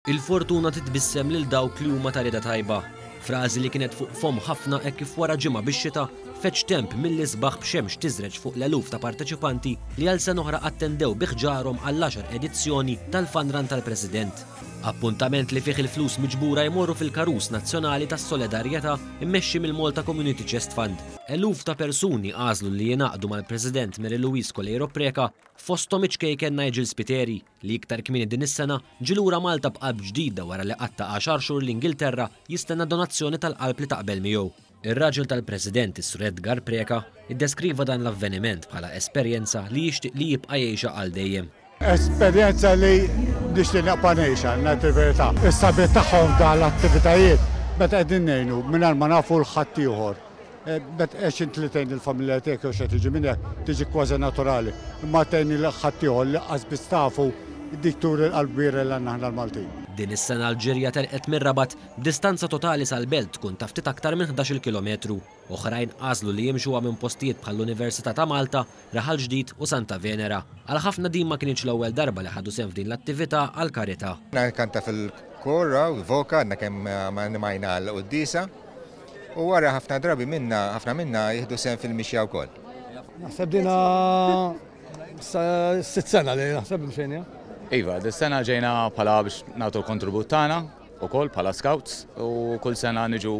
Il-fortuna titbissem lil dawk li huma ta' rieda tajba. Frażi li kienet fuq fom ħafna hekk kif wara ġimgħa bix-xita feċ temp mill-isbaħ b'xemx tiżreġ fuq l-eluf ta' parteċipanti li għal sena oħra attendew biħġarhom għall-10 edizzjoni tal-Fun Run tal-President. Appuntament li fih il-flus miġbura jmorru fil-Karus Nazzjonali tas-Solidarjetà immexxi mill-Malta Community Chest Fund. Eluf ta' persuni għażlu li jingħaqdu mal-President Mary Louise Colleiro Preca fosthom iċkejken Nigel Spiteri li iktar kmieni din is-sena ġilura Malta b'qalb ġdida wara li qatta 10 xhur l-Ingilterra jistenna donazzjoni tal-qalb li taqbel miegħu. Ir-raġel tal-President is-Sur Edgar Preca iddeskriva dan l-avveniment bħala esperjenza li jixtieq li jibqa' jgħixha għal dejjem. Esperjenza li nixtieq naqpa' ngħixha ngħid il-verità. Is-sabiet tagħhom dawn l-attivitajiet meta qegħdin ngħinu mingħajr ma nafu l-ħadd ieħor. Għax inti tgħin il-familja tiegħek u xe tiġi minn hekk tiġi kważi naturali. Imma tgħin il-ħadd ieħor li qasbis tafu id-diktur il-qalbira l aħna l-Maltin. Din is-sena l-ġirja telqet mir-Rabat b'distanza totali sal-belt tkun ta' ftit aktar minn 11 kilometru. Oħrajn għażlu li jimxuha minn postijiet bħall-Università ta' Malta, Raħal Ġdid u Santa Venera. Għal ħafna din ma kienx l-ewwel darba li ħadu sehem f'din l-attività għal karità. Kanta fil-korra u voka għandna kemm ma nimajna l-qudiesa u wara ħafna drabi ħafna minna jieħdu sehem fil-mixja wkoll. Naħseb dina 6 sena li naħseb mxejn. Iva, dis-sena ġejna bħala biex nagħtu l-kontribut tagħna wkoll bħala scouts u kull sena niġu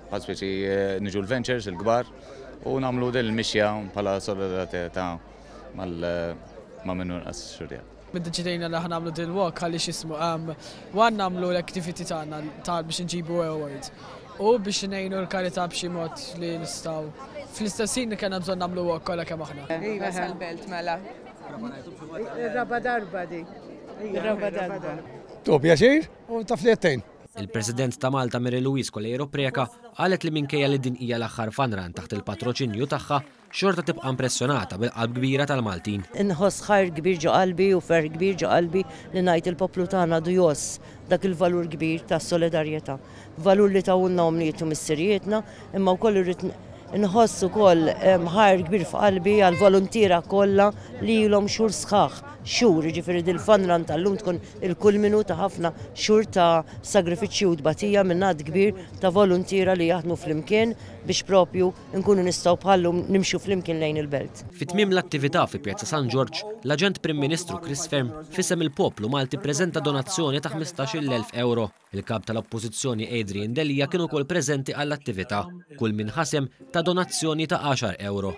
bħal speċi niġu l-ventures il-kbar u nagħmlu din il-mixja bħala solidarjetà ma' minnu nqas xurja. Deċidejna li ħnamlu din walk għaliex ismu għan nagħmlu l-activity tagħna biex nġibu awards u biex ngħinu l-karità b'xi mod li nistgħu. Fl-istess ħin kellna bżonn nagħmlu walk kollha kemm aħna. Iva sal-belt mela. Ir-raba darba di. Ir-raba darba. Tu pjaċir u taf li għettejn. Il-President ta' Malta Mary Louise Colleiro Preca qalet li minkejja li din hija l-aħħar Fun Run taħt il-patroċinju tagħha xorta tibqa' impressjonata bil-qalb kbira tal-Maltin. Inħoss ħajr kbir ġo qalbi u fer kbir ġo qalbi li ngħid il-poplu tagħna du joss dak il-valur kbir tas-solidarjetà. Valur li tawulna omnietu mis-sirjietna imma wkoll irrid inħoss ukoll ħajr kbir f'qalbi għall-volontira kollha li ilhom xhur sħaħ. Xhur, jiġifieri il-Fun Run tal-lum tkun il-kull minuta ħafna xhur ta' sagrifiċċju u tbatija minn ngħad kbir ta' volontira li jaħdmu flimkien biex propju nkunu nistgħu bħallhom nimxu flimkien lejn il-belt. Fit-tmiem l-attività fi Pjazza San George, l-Aġent Prim Ministru Chris Ferm fisem il-poplu Malti ppreżenta donazzjoni ta' 15,000 euro. Il-kap tal-Oppożizzjoni Adrian Delia kienu wkoll preżenti għall-attività. Kull min ħasem ta' donazzjoni ta' 10 euro.